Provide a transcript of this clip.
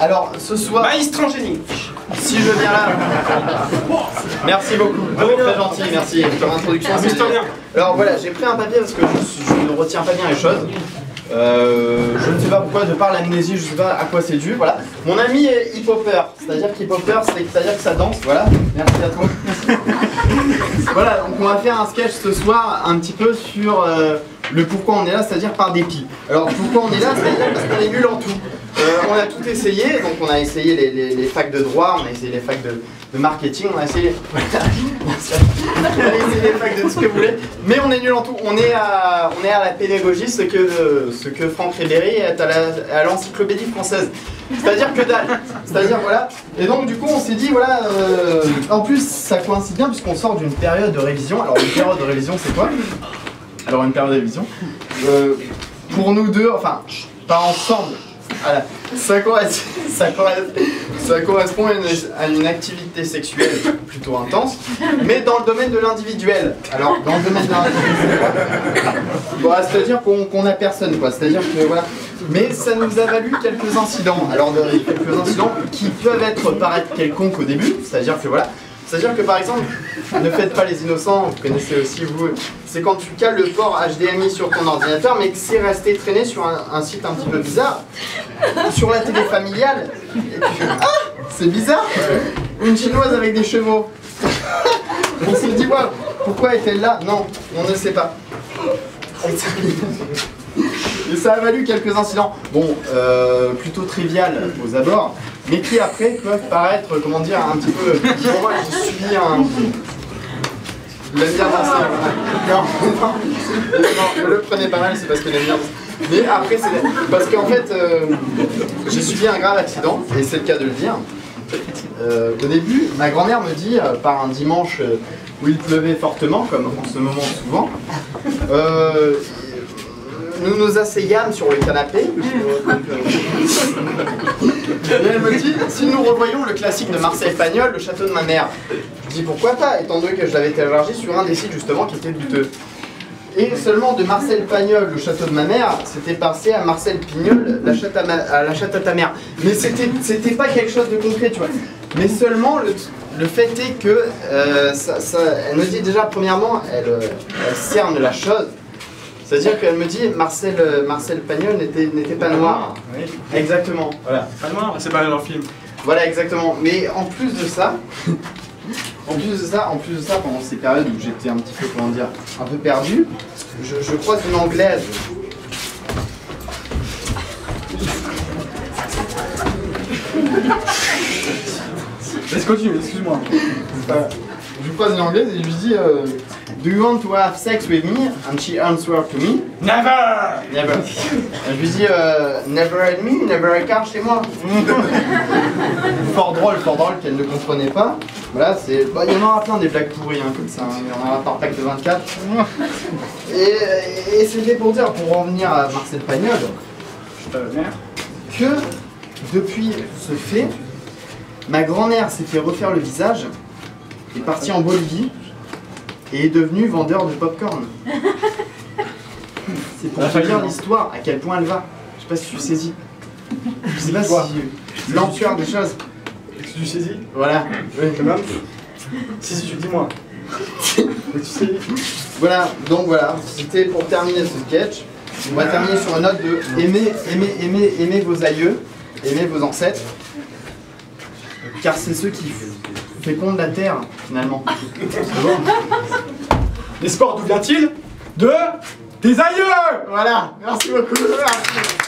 Alors, ce soir... Maïs transgénique. Si je viens là... Merci beaucoup. Très gentil, merci. Pour l'introduction, c'est bien. Alors voilà, j'ai pris un papier parce que je ne retiens pas bien les choses. Je ne sais pas pourquoi, de par l'amnésie, je ne sais pas à quoi c'est dû, voilà. Mon ami est hip-hopper, c'est-à-dire qu'hip-hopper, c'est-à-dire que ça danse, voilà. Merci à toi. Voilà, donc on va faire un sketch ce soir un petit peu sur le pourquoi on est là, c'est-à-dire par dépit. Alors pourquoi on est là, c'est-à-dire parce qu'on est nul en tout. On a tout essayé, donc on a essayé les facs de droit, on a essayé les facs de marketing, on a essayé... on a essayé les facs de tout ce que vous voulez, mais on est nul en tout. On est à la pédagogie, ce que Franck Ribéry est à l'encyclopédie française. C'est-à-dire que dalle. C'est-à-dire voilà. Et donc du coup on s'est dit voilà. En plus ça coïncide bien puisqu'on sort d'une période de révision. Alors une période de révision c'est quoi? Alors une période de révision. Pour nous deux, enfin pas ensemble. Voilà. Ça correspond à une activité sexuelle plutôt intense, mais dans le domaine de l'individuel. Alors, dans le domaine de l'individuel, bon, c'est-à-dire qu'on a personne, quoi. C'est-à-dire que voilà. Mais ça nous a valu quelques incidents. Alors, quelques incidents qui peuvent paraître quelconques au début, c'est-à-dire que voilà. C'est-à-dire que par exemple, ne faites pas les innocents, vous connaissez aussi vous, c'est quand tu cales le port HDMI sur ton ordinateur, mais que c'est resté traîné sur un site un petit peu bizarre, sur la télé familiale, et puis ah, c'est bizarre, une chinoise avec des chevaux. On s'est dit, waouh, pourquoi est-elle là? Non, on ne sait pas. Et ça a valu quelques incidents, bon, plutôt trivial aux abords, mais qui après peuvent paraître, comment dire, un petit peu... Pour moi, j'ai subi un... L'aime bien passer. Non, ne le prenez pas mal, c'est parce que l'aime bien. Mais après, c'est... Parce qu'en fait, j'ai subi un grave accident, et c'est le cas de le dire. Au début, ma grand-mère me dit, par un dimanche où il pleuvait fortement, comme en ce moment souvent, nous nous asseyâmes sur le canapé. Et elle me dit, si nous revoyons le classique de Marcel Pagnol, Le Château de ma mère. Je dis pourquoi pas, étant donné que je l'avais téléchargé sur un des sites justement qui était douteux. Et seulement de Marcel Pagnol, Le Château de ma mère, c'était passé à Marcel Pignol, La chatte à ta mère. Mais c'était pas quelque chose de concret, tu vois. Mais seulement le fait est que elle me dit déjà premièrement, elle cerne la chose. C'est-à-dire qu'elle me dit Marcel Pagnol n'était pas noir. Oui. Exactement. Voilà. Pas noir, c'est pas dans leur film. Voilà, exactement. Mais en plus de ça, pendant ces périodes où j'étais un petit peu, comment dire, un peu perdu, je croise une Anglaise. Laisse continuer, excuse-moi. Je croise une Anglaise et je lui dis Do you want to have sex with me? And she answered to me Never! Never. Je lui dis Never had me, never a car chez moi. Fort drôle qu'elle ne comprenait pas. Voilà, c'est. Bah, il y en aura plein des blagues pourries, hein, comme ça, il y en aura par pack de 24. Et c'était pour dire, pour revenir à Marcel Pagnol, que depuis ce fait, ma grand-mère s'est fait refaire le visage, est partie en Bolivie et est devenue vendeur de popcorn. C'est pour te dire l'histoire, à quel point elle va. Je sais pas si tu saisis. Je sais pas si l'ampleur des choses. Est-ce que tu saisis? Voilà. Oui. Quand même. Si, tu dis-moi. Tu sais. Voilà, donc voilà, c'était pour terminer ce sketch. On va terminer sur une note de aimez vos aïeux, aimez vos ancêtres. Car c'est ceux qui fécondent la terre, finalement. Les sports, d'où vient-il? De tes aïeux! Voilà, merci beaucoup. Merci.